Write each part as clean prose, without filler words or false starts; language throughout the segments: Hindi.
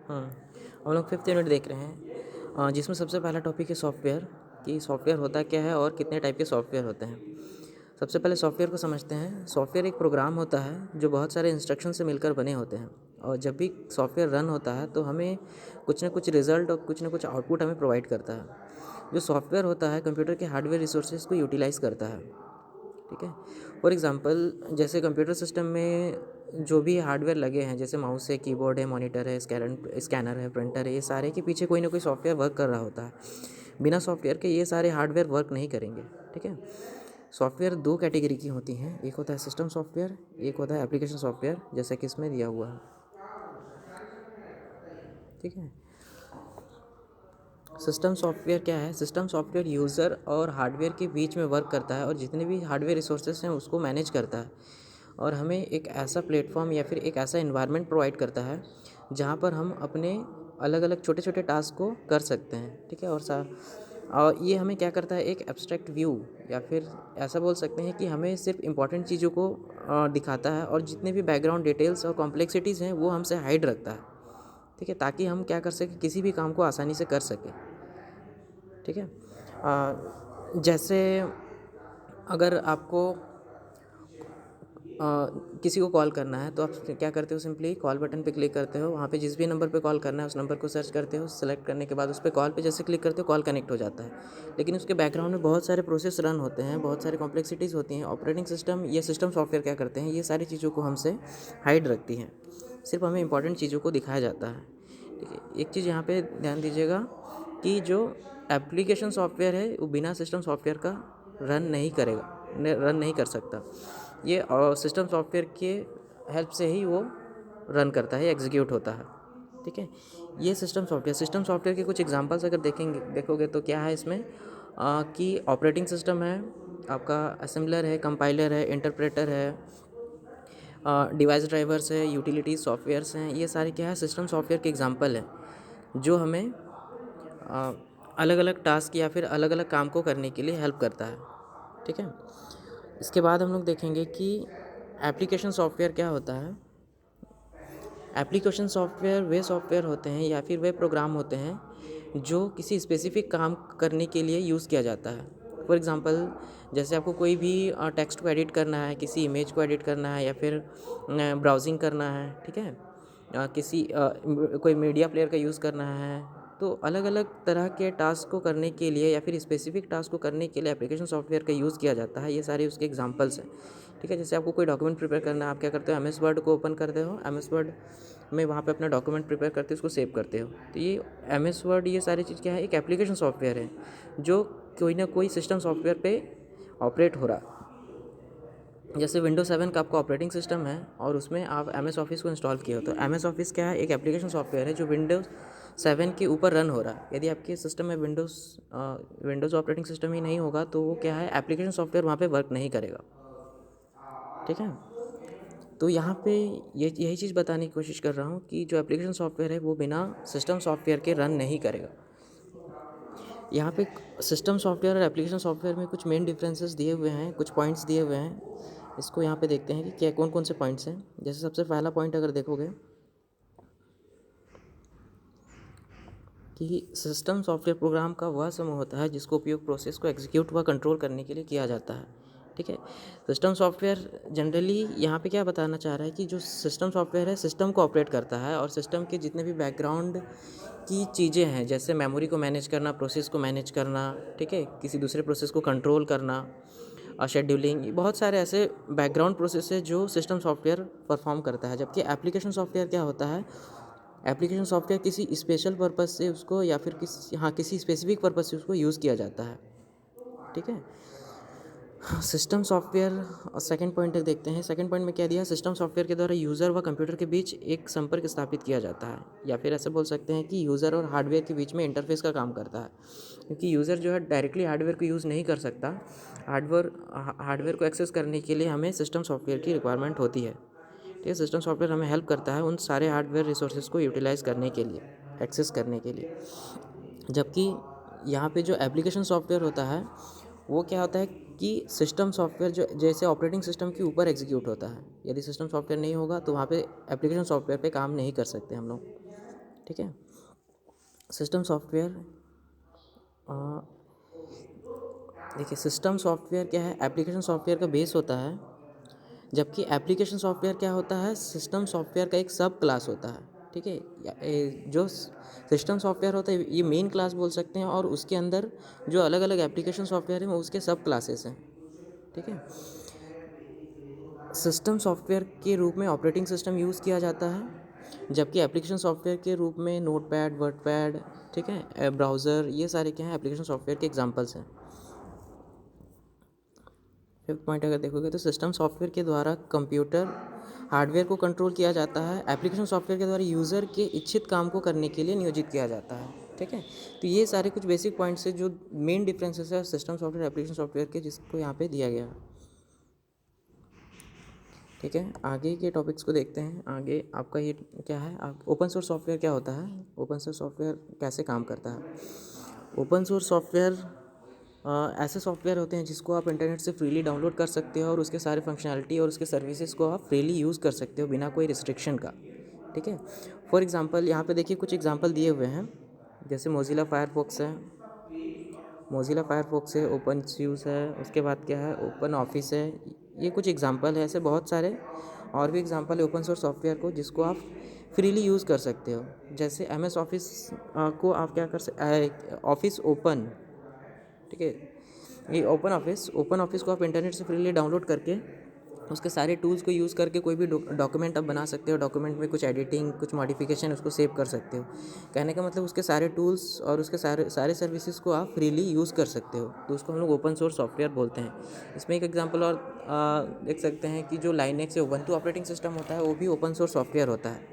हम लोग 5th यूनिट देख रहे हैं, जिसमें सबसे पहला टॉपिक है सॉफ्टवेयर, कि सॉफ्टवेयर होता क्या है और कितने टाइप के सॉफ्टवेयर होते हैं। सबसे पहले सॉफ्टवेयर को समझते हैं। सॉफ्टवेयर एक प्रोग्राम होता है जो बहुत सारे इंस्ट्रक्शन से मिलकर बने होते हैं, और जब भी सॉफ्टवेयर रन होता है तो हमें कुछ ना कुछ रिजल्ट और कुछ ना कुछ आउटपुट हमें प्रोवाइड करता है। जो सॉफ्टवेयर होता है कंप्यूटर के हार्डवेयर रिसोर्सेज को यूटिलाइज़ करता है। ठीक है। फॉर एग्ज़ाम्पल, जैसे कंप्यूटर सिस्टम में जो भी हार्डवेयर लगे हैं, जैसे माउस है, कीबोर्ड है, मॉनिटर है, स्कैनर है, प्रिंटर है, ये सारे के पीछे कोई ना कोई सॉफ्टवेयर वर्क कर रहा होता है। बिना सॉफ्टवेयर के ये सारे हार्डवेयर वर्क नहीं करेंगे। ठीक है। सॉफ्टवेयर दो कैटेगरी की होती हैं, एक होता है सिस्टम सॉफ्टवेयर, एक होता है एप्लीकेशन सॉफ्टवेयर, जैसा कि इसमें दिया हुआ है। ठीक है। सिस्टम सॉफ्टवेयर क्या है? सिस्टम सॉफ्टवेयर यूज़र और हार्डवेयर के बीच में वर्क करता है और जितने भी हार्डवेयर रिसोर्सेज हैं उसको मैनेज करता है, और हमें एक ऐसा प्लेटफॉर्म या फिर एक ऐसा इन्वायरमेंट प्रोवाइड करता है जहाँ पर हम अपने अलग अलग छोटे छोटे टास्क को कर सकते हैं। ठीक है। और ये हमें क्या करता है, एक एब्स्ट्रैक्ट व्यू, या फिर ऐसा बोल सकते हैं कि हमें सिर्फ इम्पॉर्टेंट चीज़ों को दिखाता है, और जितने भी बैकग्राउंड डिटेल्स और कॉम्प्लेक्सिटीज़ हैं वो हमसे हाइड रखता है। ठीक है। ताकि हम क्या कर सकें, किसी भी काम को आसानी से कर सकें। ठीक है। जैसे अगर आपको किसी को कॉल करना है तो आप क्या करते हो, सिंपली कॉल बटन पे क्लिक करते हो, वहाँ पे जिस भी नंबर पे कॉल करना है उस नंबर को सर्च करते हो, सेलेक्ट करने के बाद उस पे कॉल पे जैसे क्लिक करते हो कॉल कनेक्ट हो जाता है। लेकिन उसके बैकग्राउंड में बहुत सारे प्रोसेस रन होते हैं, बहुत सारी कॉम्प्लेक्सिटीज़ होती हैं। ऑपरेटिंग सिस्टम, ये सिस्टम सॉफ्टवेयर क्या करते हैं, ये सारी चीज़ों को हमसे हाइड रखती हैं, सिर्फ हमें इंपॉर्टेंट चीज़ों को दिखाया जाता है। ठीक है। एक चीज़ यहाँ पे ध्यान दीजिएगा कि जो एप्लीकेशन सॉफ्टवेयर है वो बिना सिस्टम सॉफ्टवेयर का रन नहीं कर सकता। ये सिस्टम सॉफ्टवेयर के हेल्प से ही वो रन करता है, एग्जीक्यूट होता है। ठीक है। ये सिस्टम सॉफ्टवेयर के कुछ एग्जांपल्स अगर देखोगे तो क्या है इसमें, कि ऑपरेटिंग सिस्टम है, आपका असेंबलर है, कंपाइलर है, इंटरप्रेटर है, डिवाइस ड्राइवर्स है, यूटिलिटी सॉफ्टवेयर्स हैं। ये सारे क्या है, सिस्टम सॉफ्टवेयर के एग्जांपल हैं जो हमें अलग अलग टास्क या फिर अलग अलग काम को करने के लिए हेल्प करता है। ठीक है। इसके बाद हम लोग देखेंगे कि एप्लीकेशन सॉफ्टवेयर क्या होता है। एप्लीकेशन सॉफ्टवेयर वे सॉफ्टवेयर होते हैं या फिर वे प्रोग्राम होते हैं जो किसी स्पेसिफिक काम करने के लिए यूज़ किया जाता है। फॉर एग्ज़ाम्पल, जैसे आपको कोई भी टेक्स्ट को एडिट करना है, किसी इमेज को एडिट करना है, या फिर ब्राउजिंग करना है। ठीक है। कोई मीडिया प्लेयर का यूज़ करना है, तो अलग अलग तरह के टास्क को करने के लिए या फिर स्पेसिफिक टास्क को करने के लिए एप्लीकेशन सॉफ्टवेयर का यूज़ किया जाता है। ये सारे उसके एग्जांपल्स हैं। ठीक है। जैसे आपको कोई डॉक्यूमेंट प्रिपेयर करना है, आप क्या करते हो, एमएस वर्ड को ओपन करते हो, एमएस वर्ड में वहाँ पे अपना डॉक्यूमेंट प्रिपेयर करते हो, उसको सेव करते हो। तो ये एमएस वर्ड, ये सारी चीज़ क्या है, एक एप्लीकेशन सॉफ्टवेयर है जो कोई ना कोई सिस्टम सॉफ्टवेयर पे ऑपरेट हो रहा। जैसे विंडोज 7 का आपका ऑपरेटिंग सिस्टम है और उसमें आप एम एस ऑफिस को इंस्टॉल किए हो, तो एम एस ऑफिस क्या है, एक एप्लीकेशन सॉफ्टवेयर है जो विंडोज़ 7 के ऊपर रन हो रहा है। यदि आपके सिस्टम में विंडोज़ ऑपरेटिंग सिस्टम ही नहीं होगा तो वो क्या है, एप्लीकेशन सॉफ्टवेयर वहाँ पे वर्क नहीं करेगा। ठीक है। तो यहाँ पे यही चीज़ बताने की कोशिश कर रहा हूँ कि जो एप्लीकेशन सॉफ्टवेयर है वो बिना सिस्टम सॉफ्टवेयर के रन नहीं करेगा। यहाँ पे सिस्टम सॉफ्टवेयर और एप्लीकेशन सॉफ्टवेयर में कुछ मेन डिफरेंसेस दिए हुए हैं, कुछ पॉइंट्स दिए हुए हैं। इसको यहाँ पे देखते हैं कि क्या कौन कौन से पॉइंट्स हैं। जैसे सबसे पहला पॉइंट अगर देखोगे कि सिस्टम सॉफ्टवेयर प्रोग्राम का वह समूह होता है जिसको उपयोग प्रोसेस को एग्जीक्यूट व कंट्रोल करने के लिए किया जाता है। ठीक है। सिस्टम सॉफ्टवेयर जनरली यहाँ पे क्या बताना चाह रहा है कि जो सिस्टम सॉफ्टवेयर है सिस्टम को ऑपरेट करता है, और सिस्टम के जितने भी बैकग्राउंड की चीज़ें हैं, जैसे मेमोरी को मैनेज करना, प्रोसेस को मैनेज करना, ठीक है, किसी दूसरे प्रोसेस को कंट्रोल करना, शेड्यूलिंग, बहुत सारे ऐसे बैकग्राउंड प्रोसेस है जो सिस्टम सॉफ्टवेयर परफॉर्म करता है। जबकि एप्लीकेशन सॉफ्टवेयर क्या होता है, एप्लीकेशन सॉफ्टवेयर किसी स्पेशल पर्पस से उसको, या फिर किसी स्पेसिफिक पर्पस से उसको यूज़ किया जाता है। ठीक है। सिस्टम सॉफ्टवेयर, सेकंड पॉइंट देखते हैं। सेकंड पॉइंट में क्या दिया, सिस्टम सॉफ्टवेयर के द्वारा यूज़र व कंप्यूटर के बीच एक संपर्क स्थापित किया जाता है, या फिर ऐसे बोल सकते हैं कि यूज़र और हार्डवेयर के बीच में इंटरफेस का काम करता है। क्योंकि यूज़र जो है डायरेक्टली हार्डवेयर को यूज़ नहीं कर सकता, हार्डवेयर को एक्सेस करने के लिए हमें सिस्टम सॉफ्टवेयर की रिक्वायरमेंट होती है। ठीक है। सिस्टम सॉफ्टवेयर हमें हेल्प करता है उन सारे हार्डवेयर रिसोर्सेज को यूटिलाइज़ करने के लिए, एक्सेस करने के लिए। जबकि यहाँ पे जो एप्लीकेशन सॉफ्टवेयर होता है वो क्या होता है कि सिस्टम सॉफ्टवेयर जो जैसे ऑपरेटिंग सिस्टम के ऊपर एग्जीक्यूट होता है। यदि सिस्टम सॉफ्टवेयर नहीं होगा तो वहाँ पे एप्लीकेशन सॉफ्टवेयर पे काम नहीं कर सकते हम लोग। ठीक है। सिस्टम सॉफ्टवेयर, देखिए सिस्टम सॉफ्टवेयर क्या है, एप्लीकेशन सॉफ्टवेयर का बेस होता है, जबकि एप्लीकेशन सॉफ्टवेयर क्या होता है, सिस्टम सॉफ्टवेयर का एक सब क्लास होता है। ठीक है, जो सिस्टम सॉफ्टवेयर होता है ये मेन क्लास बोल सकते हैं, और उसके अंदर जो अलग अलग एप्लीकेशन सॉफ्टवेयर हैं वो उसके सब क्लासेस हैं। ठीक है, सिस्टम सॉफ्टवेयर के रूप में ऑपरेटिंग सिस्टम यूज़ किया जाता है, जबकि एप्लीकेशन सॉफ्टवेयर के रूप में नोटपैड, वर्डपैड, ठीक है, ब्राउज़र, ये सारे क्या हैं एप्लीकेशन सॉफ्टवेयर के एग्जांपल्स हैं। फिफ्थ पॉइंट अगर देखोगे तो सिस्टम सॉफ्टवेयर के द्वारा कंप्यूटर हार्डवेयर को कंट्रोल किया जाता है, एप्लीकेशन सॉफ्टवेयर के द्वारा यूज़र के इच्छित काम को करने के लिए नियोजित किया जाता है। ठीक है, तो ये सारे कुछ बेसिक पॉइंट्स है जो मेन डिफरेंसेस है सिस्टम सॉफ्टवेयर एप्लीकेशन सॉफ्टवेयर के, जिसको यहाँ पे दिया गया है। ठीक है, आगे के टॉपिक्स को देखते हैं। आगे आपका ये क्या है, आप ओपन सोर्स सॉफ्टवेयर क्या होता है, ओपन सोर्स सॉफ्टवेयर कैसे काम करता है। ओपन सोर्स सॉफ्टवेयर ऐसे सॉफ्टवेयर होते हैं जिसको आप इंटरनेट से फ्रीली डाउनलोड कर सकते हो और उसके सारे फंक्शनैलिटी और उसके सर्विसेज को आप फ्रीली यूज़ कर सकते हो बिना कोई रिस्ट्रिक्शन का। ठीक है, फॉर एग्जांपल यहाँ पे देखिए कुछ एग्जांपल दिए हुए हैं, जैसे मोजिला फायरफॉक्स है, मोजिला फायरफॉक्स है, ओपन स्यूज़ है, उसके बाद क्या है ओपन ऑफिस है। ये कुछ एग्जांपल है, ऐसे बहुत सारे और भी एग्जांपल है ओपन सोर्स सॉफ्टवेयर को जिसको आप फ्रीली यूज़ कर सकते हो। जैसे एम एस ऑफिस को आप क्या कर सकते, ऑफिस ओपन, ठीक है, ये ओपन ऑफिस को आप इंटरनेट से फ्रीली डाउनलोड करके उसके सारे टूल्स को यूज़ करके कोई भी डॉक्यूमेंट आप बना सकते हो। डॉक्यूमेंट में कुछ एडिटिंग, कुछ मॉडिफिकेशन उसको सेव कर सकते हो। कहने का मतलब उसके सारे टूल्स और उसके सारे सारे सर्विसेज को आप फ्रीली यूज़ कर सकते हो, तो उसको हम लोग ओपन सोर्स सॉफ्टवेयर बोलते हैं। इसमें एक एग्जांपल और देख सकते हैं कि जो लाइनेक्स या उबंटू ऑपरेटिंग सिस्टम होता है वो भी ओपन सोर्स सॉफ्टवेयर होता है,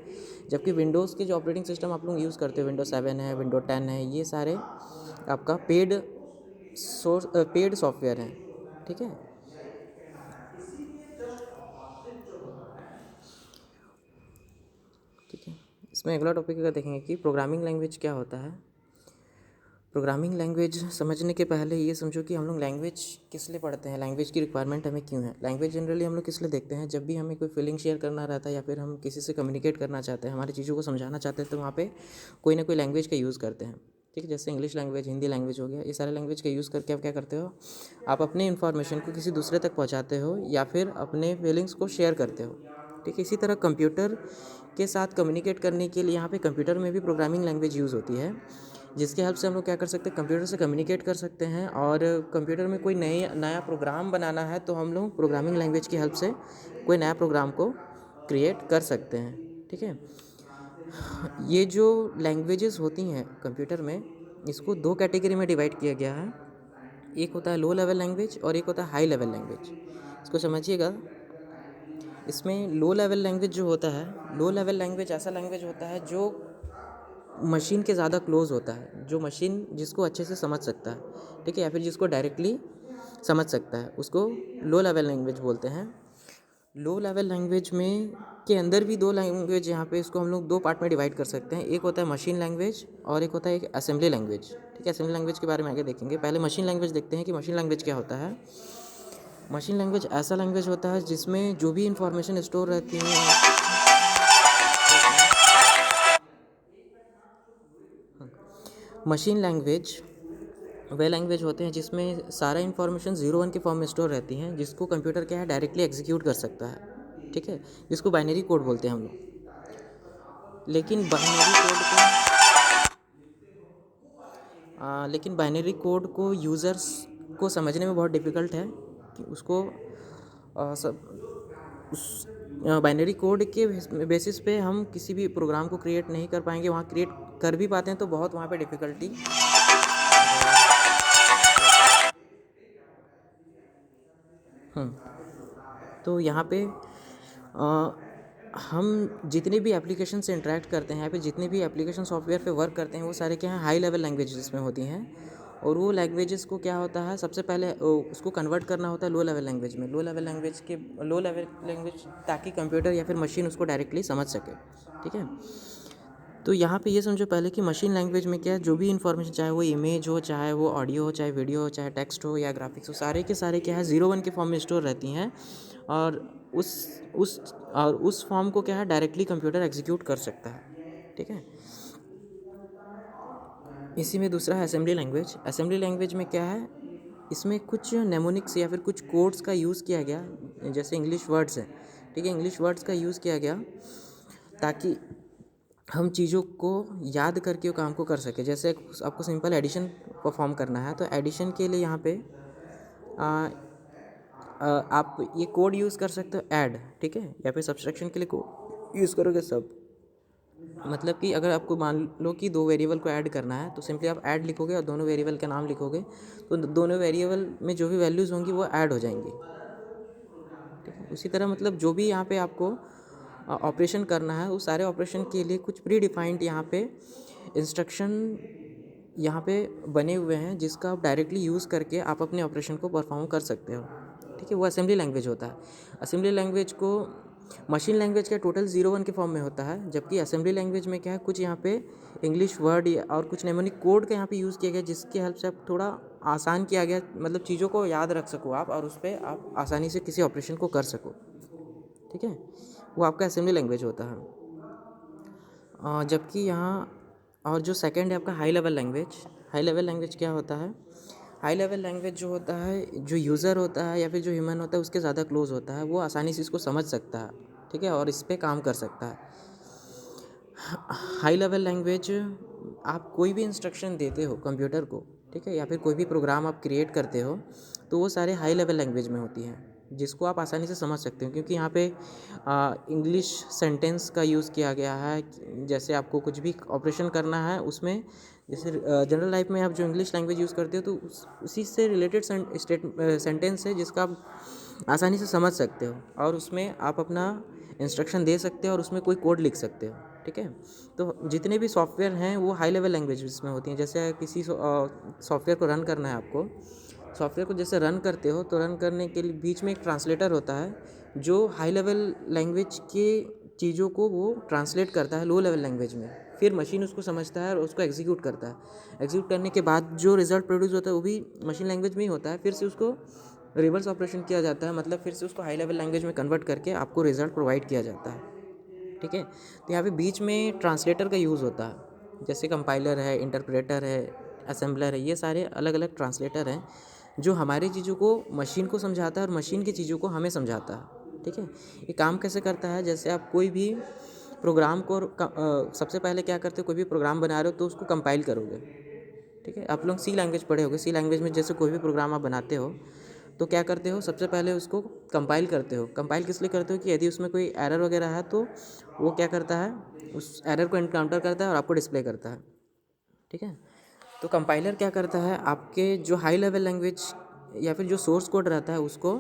जबकि विंडोज़ के जो ऑपरेटिंग सिस्टम आप लोग यूज़ करते हो, विंडो 7 है, विंडो 10 है, ये सारे आपका पेड सॉफ्टवेयर हैं। ठीक है, ठीक है, इसमें अगला टॉपिक अगर देखेंगे कि प्रोग्रामिंग लैंग्वेज क्या होता है। प्रोग्रामिंग लैंग्वेज समझने के पहले ये समझो कि हम लोग लैंग्वेज किस लिए पढ़ते हैं, लैंग्वेज की रिक्वायरमेंट हमें क्यों है। लैंग्वेज जनरली हम लोग किस लिए देखते हैं, जब भी हमें कोई फीलिंग शेयर करना रहता है या फिर हम किसी से कम्युनिकेट करना चाहते हैं, हमारी चीज़ों को समझाना चाहते हैं, तो वहाँ पे कोई ना कोई लैंग्वेज का यूज़ करते हैं। ठीक है, जैसे इंग्लिश लैंग्वेज, हिंदी लैंग्वेज हो गया, ये सारे लैंग्वेज का यूज़ करके आप क्या करते हो, आप अपने इन्फॉर्मेशन को किसी दूसरे तक पहुँचाते हो या फिर अपने फीलिंग्स को शेयर करते हो। ठीक है, इसी तरह कंप्यूटर के साथ कम्युनिकेट करने के लिए यहाँ पे कंप्यूटर में भी प्रोग्रामिंग लैंग्वेज यूज़ होती है, जिसके हेल्प से हम लोग क्या कर सकते हैं, कंप्यूटर से कम्युनिकेट कर सकते हैं। और कंप्यूटर में कोई नया प्रोग्राम बनाना है तो हम लोग प्रोग्रामिंग लैंग्वेज की हेल्प से कोई नया प्रोग्राम को क्रिएट कर सकते हैं। ठीक है, ये जो लैंग्वेजेस होती हैं कंप्यूटर में, इसको दो कैटेगरी में डिवाइड किया गया है। एक होता है लो लेवल लैंग्वेज और एक होता है हाई लेवल लैंग्वेज। इसको समझिएगा, इसमें लो लेवल लैंग्वेज जो होता है, लो लेवल लैंग्वेज ऐसा लैंग्वेज होता है जो मशीन के ज़्यादा क्लोज होता है, जो मशीन जिसको अच्छे से समझ सकता है। ठीक है, या फिर जिसको डायरेक्टली समझ सकता है, उसको लो लेवल लैंग्वेज बोलते हैं। लो लेवल लैंग्वेज में के अंदर भी दो लैंग्वेज, यहाँ पे इसको हम लोग दो पार्ट में डिवाइड कर सकते हैं। एक होता है मशीन लैंग्वेज और एक होता है एक असेंबली लैंग्वेज। ठीक है, असेंबली लैंग्वेज के बारे में आगे देखेंगे, पहले मशीन लैंग्वेज देखते हैं कि मशीन लैंग्वेज क्या होता है। मशीन लैंग्वेज ऐसा लैंग्वेज होता है जिसमें जो भी इंफॉर्मेशन स्टोर रहती है, मशीन लैंग्वेज वे लैंग्वेज होते हैं जिसमें सारा इन्फॉर्मेशन 0 1 के फॉर्म में स्टोर रहती हैं, जिसको कंप्यूटर क्या है डायरेक्टली एग्जीक्यूट कर सकता है। ठीक है, जिसको बाइनरी कोड बोलते हैं हम लोग। लेकिन बाइनरी कोड को यूज़र्स को समझने में बहुत डिफ़िकल्ट है कि उसको सब उस बाइनरी कोड के बेसिस पे हम किसी भी प्रोग्राम को क्रिएट नहीं कर पाएंगे। वहाँ क्रिएट कर भी पाते हैं तो बहुत वहाँ पे डिफ़िकल्टी। तो यहाँ पे हम जितने भी एप्लीकेशन से इंटरेक्ट करते हैं या फिर जितने भी एप्लीकेशन सॉफ्टवेयर पे वर्क करते हैं, वो सारे क्या हैं, हाई लेवल लैंग्वेजेस में होती हैं। और वो लैंग्वेजेस को क्या होता है, सबसे पहले उसको कन्वर्ट करना होता है लो लेवल लैंग्वेज में। लो लेवल लैंग्वेज ताकि कंप्यूटर या फिर मशीन उसको डायरेक्टली समझ सके। ठीक है, तो यहाँ पे ये समझो पहले कि मशीन लैंग्वेज में क्या है, जो भी इन्फॉर्मेशन, चाहे वो इमेज हो, चाहे वो ऑडियो हो, चाहे वीडियो हो, चाहे टेक्स्ट हो या ग्राफिक्स हो, सारे के सारे क्या है 0 1 के फॉर्म में स्टोर रहती हैं। और उस उस और उस फॉर्म को क्या है डायरेक्टली कंप्यूटर एग्जीक्यूट कर सकता है। ठीक है, इसी में दूसरा है असेंबली लैंग्वेज। असेंबली लैंग्वेज में क्या है, इसमें कुछ नेमोनिक्स या फिर कुछ कोड्स का यूज़ किया गया, जैसे इंग्लिश वर्ड्स हैं, ठीक है, इंग्लिश वर्ड्स का यूज़ किया गया ताकि हम चीज़ों को याद करके वो काम को कर सकें। जैसे आपको सिंपल एडिशन परफॉर्म करना है तो एडिशन के लिए यहाँ पे आ, आप ये कोड यूज़ कर सकते हो ऐड, ठीक है, या फिर सब्सट्रैक्शन के लिए कोड यूज़ करोगे सब। मतलब कि अगर आपको मान लो कि दो वेरिएबल को ऐड करना है तो सिंपली आप ऐड लिखोगे और दोनों वेरिएबल का नाम लिखोगे, तो दोनों वेरिएबल में जो भी वैल्यूज़ होंगी वो ऐड हो जाएंगी, ठीक है। उसी तरह मतलब जो भी यहाँ पे आपको ऑपरेशन करना है, उस सारे ऑपरेशन के लिए कुछ प्री डिफाइंड यहाँ पे इंस्ट्रक्शन यहाँ पे बने हुए हैं, जिसका आप डायरेक्टली यूज़ करके आप अपने ऑपरेशन को परफॉर्म कर सकते हो, ठीक है। वो असेंबली लैंग्वेज होता है। असेंबली लैंग्वेज को मशीन लैंग्वेज का टोटल 0 1 के फॉर्म में होता है, जबकि असेंबली लैंग्वेज में क्या है, कुछ यहाँ पे इंग्लिश वर्ड और कुछ नेमोनिक कोड का यहाँ पे यूज़ किया गया, जिसकी हेल्प से आप थोड़ा आसान किया गया, मतलब चीज़ों को याद रख सको आप और उस पर आप आसानी से किसी ऑपरेशन को कर सको, ठीक है। वो आपका असेंबली लैंग्वेज होता है। जबकि यहाँ और जो सेकंड है आपका high level language. High level language क्या होता है, हाई लेवल लैंग्वेज जो होता है, जो यूज़र होता है या फिर जो ह्यूमन होता है उसके ज़्यादा क्लोज होता है, वो आसानी से इसको समझ सकता है, ठीक है, और इस पर काम कर सकता है। हाई लेवल लैंग्वेज, आप कोई भी इंस्ट्रक्शन देते हो कंप्यूटर को, ठीक है, या फिर कोई भी प्रोग्राम आप क्रिएट करते हो, तो वो सारे हाई लेवल लैंग्वेज में होती हैं, जिसको आप आसानी से समझ सकते हो, क्योंकि यहाँ पे इंग्लिश सेंटेंस का यूज़ किया गया है। जैसे आपको कुछ भी ऑपरेशन करना है उसमें, जैसे जनरल लाइफ में आप जो इंग्लिश लैंग्वेज यूज़ करते हो तो उसी से रिलेटेड सेंटेंस है जिसका आप आसानी से समझ सकते हो, और उसमें आप अपना इंस्ट्रक्शन दे सकते हो और उसमें कोई कोड लिख सकते हो, ठीक है। तो जितने भी सॉफ्टवेयर हैं वो हाई लेवल लैंग्वेज में होती हैं। जैसे किसी सॉफ्टवेयर को रन करना है आपको, सॉफ्टवेयर को जैसे रन करते हो तो रन करने के लिए बीच में एक ट्रांसलेटर होता है, जो हाई लेवल लैंग्वेज के चीज़ों को वो ट्रांसलेट करता है लो लेवल लैंग्वेज में, फिर मशीन उसको समझता है और उसको एग्जीक्यूट करता है। एग्जीक्यूट करने के बाद जो रिज़ल्ट प्रोड्यूस होता है वो भी मशीन लैंग्वेज में ही होता है, फिर से उसको रिवर्स ऑपरेशन किया जाता है, मतलब फिर से उसको हाई लेवल लैंग्वेज में कन्वर्ट करके आपको रिज़ल्ट प्रोवाइड किया जाता है, ठीक है। तो यहाँ पे बीच में ट्रांसलेटर का यूज़ होता है, जैसे कंपाइलर है, इंटरप्रेटर है, असेंबलर है, ये सारे अलग अलग ट्रांसलेटर हैं जो हमारी चीज़ों को मशीन को समझाता है और मशीन की चीज़ों को हमें समझाता है, ठीक है। ये काम कैसे करता है, जैसे आप कोई भी प्रोग्राम को सबसे पहले क्या करते हो, कोई भी प्रोग्राम बना रहे हो तो उसको कंपाइल करोगे, ठीक है। आप लोग सी लैंग्वेज पढ़े होगे, सी लैंग्वेज में जैसे कोई भी प्रोग्राम आप बनाते हो तो क्या करते हो, सबसे पहले उसको कंपाइल करते हो। कंपाइल किस लिए करते हो कि यदि उसमें कोई एरर वगैरह है तो वो क्या करता है, उस एरर को एनकाउंटर करता है और आपको डिस्प्ले करता है, ठीक है। तो कंपाइलर क्या करता है, आपके जो हाई लेवल लैंग्वेज या फिर जो सोर्स कोड रहता है उसको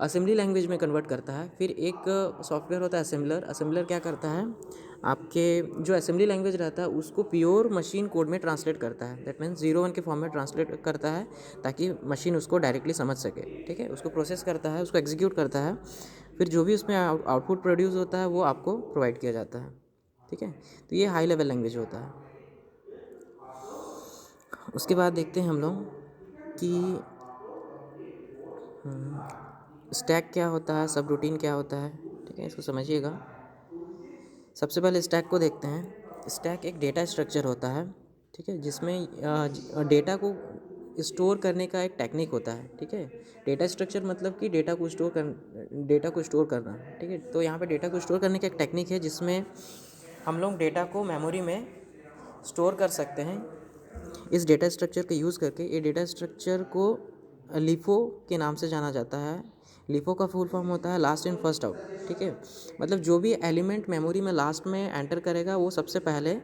असेंबली लैंग्वेज में कन्वर्ट करता है। फिर एक सॉफ्टवेयर होता है असेंबलर। असेंबलर क्या करता है, आपके जो असेंबली लैंग्वेज रहता है उसको प्योर मशीन कोड में ट्रांसलेट करता है, दैट मीन्स 0 1 के फॉर्म में ट्रांसलेट करता है ताकि मशीन उसको डायरेक्टली समझ सके, ठीक है। उसको प्रोसेस करता है, उसको एग्जीक्यूट करता है, फिर जो भी उसमें आउटपुट प्रोड्यूस होता है वो आपको प्रोवाइड किया जाता है, ठीक है। तो ये हाई लेवल लैंग्वेज होता है। उसके बाद देखते हैं हम लोग कि स्टैक क्या होता है, सब रूटीन क्या होता है, ठीक है, इसको समझिएगा। सबसे पहले स्टैक को देखते हैं। स्टैक एक डेटा स्ट्रक्चर होता है, ठीक है, जिसमें डेटा को स्टोर करने का एक टेक्निक होता है, ठीक है। डेटा स्ट्रक्चर मतलब कि डेटा को स्टोर करना, ठीक है। तो यहाँ पे डेटा को स्टोर करने का एक टेक्निक है जिसमें हम लोग डेटा को मेमोरी में स्टोर कर सकते हैं इस डेटा स्ट्रक्चर का यूज़ करके। ये डेटा स्ट्रक्चर को लिफो के नाम से जाना जाता है। लिफो का फुल फॉर्म होता है लास्ट इन फर्स्ट आउट, ठीक है। मतलब जो भी एलिमेंट मेमोरी में लास्ट में एंटर करेगा वो सबसे पहले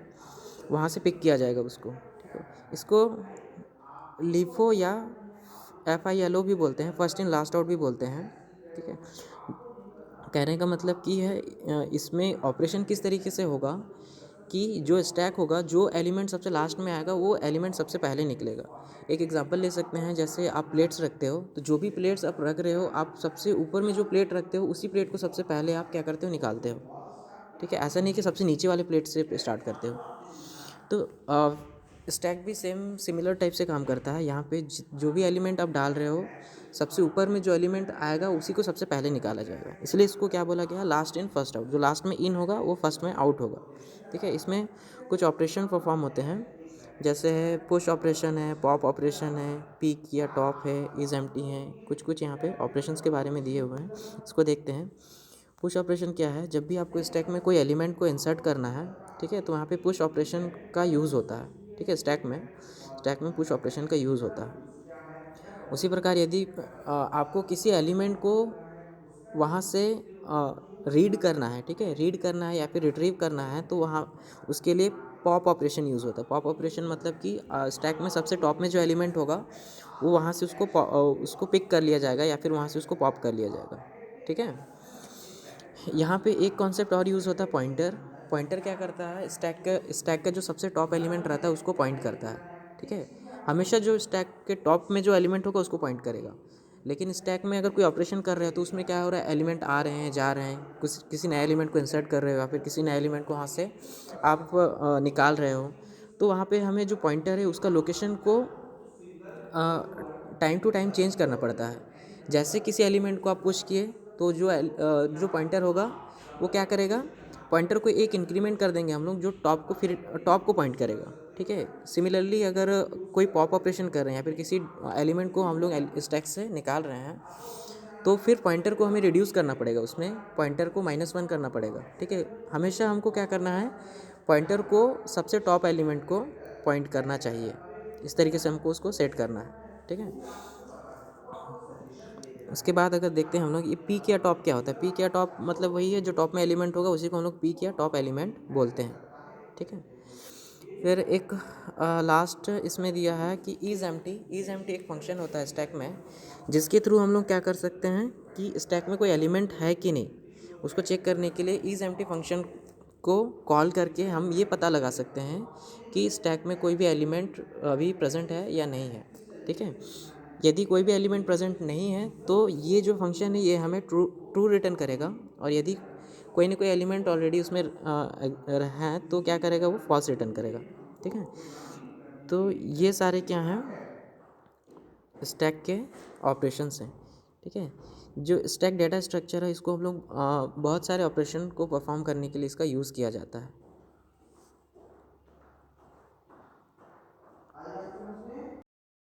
वहाँ से पिक किया जाएगा उसको, ठीक है। इसको लिफो या FILO भी बोलते हैं, फर्स्ट इन लास्ट आउट भी बोलते हैं, ठीक है। कहने का मतलब कि है इसमें ऑपरेशन किस तरीके से होगा कि जो स्टैक होगा, जो एलिमेंट सबसे लास्ट में आएगा वो एलिमेंट सबसे पहले निकलेगा। एक एग्जांपल ले सकते हैं, जैसे आप प्लेट्स रखते हो तो जो भी प्लेट्स आप रख रहे हो, आप सबसे ऊपर में जो प्लेट रखते हो उसी प्लेट को सबसे पहले आप क्या करते हो, निकालते हो, ठीक है। ऐसा नहीं कि सबसे नीचे वाले प्लेट से स्टार्ट करते हो। तो स्टैक भी सेम सिमिलर टाइप से काम करता है। यहाँ पे जो भी एलिमेंट आप डाल रहे हो, सबसे ऊपर में जो एलिमेंट आएगा उसी को सबसे पहले निकाला जाएगा, इसलिए इसको क्या बोला गया, लास्ट इन फर्स्ट आउट। जो लास्ट में इन होगा वो फर्स्ट में आउट होगा, ठीक है। इसमें कुछ ऑपरेशन परफॉर्म होते हैं, जैसे है पुश ऑपरेशन है, पॉप ऑपरेशन है, पीक या टॉप है, इज एम्प्टी है, कुछ कुछ यहाँ पे ऑपरेशंस के बारे में दिए हुए हैं, इसको देखते हैं। पुश ऑपरेशन क्या है? जब भी आपको स्टैक में कोई एलिमेंट को इंसर्ट करना है, ठीक है, तो वहाँ पे पुश ऑपरेशन का यूज़ होता है, ठीक है, स्टैक में पुश ऑपरेशन का यूज़ होता है। उसी प्रकार यदि आपको किसी एलिमेंट को वहाँ से रीड करना है, ठीक है, रीड करना है या फिर रिट्रीव करना है, तो वहाँ उसके लिए पॉप ऑपरेशन यूज़ होता है। पॉप ऑपरेशन मतलब कि स्टैक में सबसे टॉप में जो एलिमेंट होगा वो वहाँ से उसको पिक कर लिया जाएगा या फिर वहाँ से उसको पॉप कर लिया जाएगा, ठीक है। यहाँ पे एक कॉन्सेप्ट और यूज़ होता है, पॉइंटर। पॉइंटर क्या करता है? स्टैक का जो सबसे टॉप एलिमेंट रहता है उसको पॉइंट करता है, ठीक है। हमेशा जो स्टैक के टॉप में जो एलिमेंट होगा उसको पॉइंट करेगा। लेकिन स्टैक में अगर कोई ऑपरेशन कर रहे हो तो उसमें क्या हो रहा है, एलिमेंट आ रहे हैं, जा रहे हैं, कुछ किसी नए एलिमेंट को इंसर्ट कर रहे हो या फिर किसी नए एलिमेंट को वहाँ से आप निकाल रहे हो, तो वहाँ पे हमें जो पॉइंटर है उसका लोकेशन को टाइम टू टाइम चेंज करना पड़ता है। जैसे किसी एलिमेंट को आप पुश किए तो जो पॉइंटर होगा वो क्या करेगा, पॉइंटर को एक इंक्रीमेंट कर देंगे हम लोग, जो टॉप को फिर टॉप को पॉइंट करेगा, ठीक है। सिमिलरली अगर कोई पॉप ऑपरेशन कर रहे हैं या फिर किसी एलिमेंट को हम लोग स्टैक से निकाल रहे हैं, तो फिर पॉइंटर को हमें रिड्यूस करना पड़ेगा, उसमें पॉइंटर को -1 करना पड़ेगा, ठीक है। हमेशा हमको क्या करना है, पॉइंटर को सबसे टॉप एलिमेंट को पॉइंट करना चाहिए। इस तरीके से हमको उसको सेट करना है, ठीक है। उसके बाद अगर देखते हैं हम लोग ये पीक या टॉप क्या होता है। पीक या टॉप मतलब वही है, जो टॉप में एलिमेंट होगा उसी को हम लोग पीक या टॉप एलिमेंट बोलते हैं, ठीक है। फिर एक लास्ट इसमें दिया है कि इज़ एम्प्टी एक फंक्शन होता है स्टैक में, जिसके थ्रू हम लोग क्या कर सकते हैं कि स्टैक में कोई एलिमेंट है कि नहीं उसको चेक करने के लिए इज़ एम्प्टी फंक्शन को कॉल करके हम ये पता लगा सकते हैं कि स्टैक में कोई भी एलिमेंट अभी प्रेजेंट है या नहीं है, ठीक है। यदि कोई भी एलिमेंट प्रेजेंट नहीं है तो ये जो फंक्शन है ये हमें ट्रू ट्रू रिटर्न करेगा, और यदि कोई ना कोई एलिमेंट ऑलरेडी उसमें है तो क्या करेगा, वो फॉल्स रिटर्न करेगा, ठीक है। तो ये सारे क्या हैं, स्टैक के ऑपरेशंस हैं, ठीक है। जो स्टैक डेटा स्ट्रक्चर है इसको हम लोग बहुत सारे ऑपरेशन को परफॉर्म करने के लिए इसका यूज़ किया जाता है।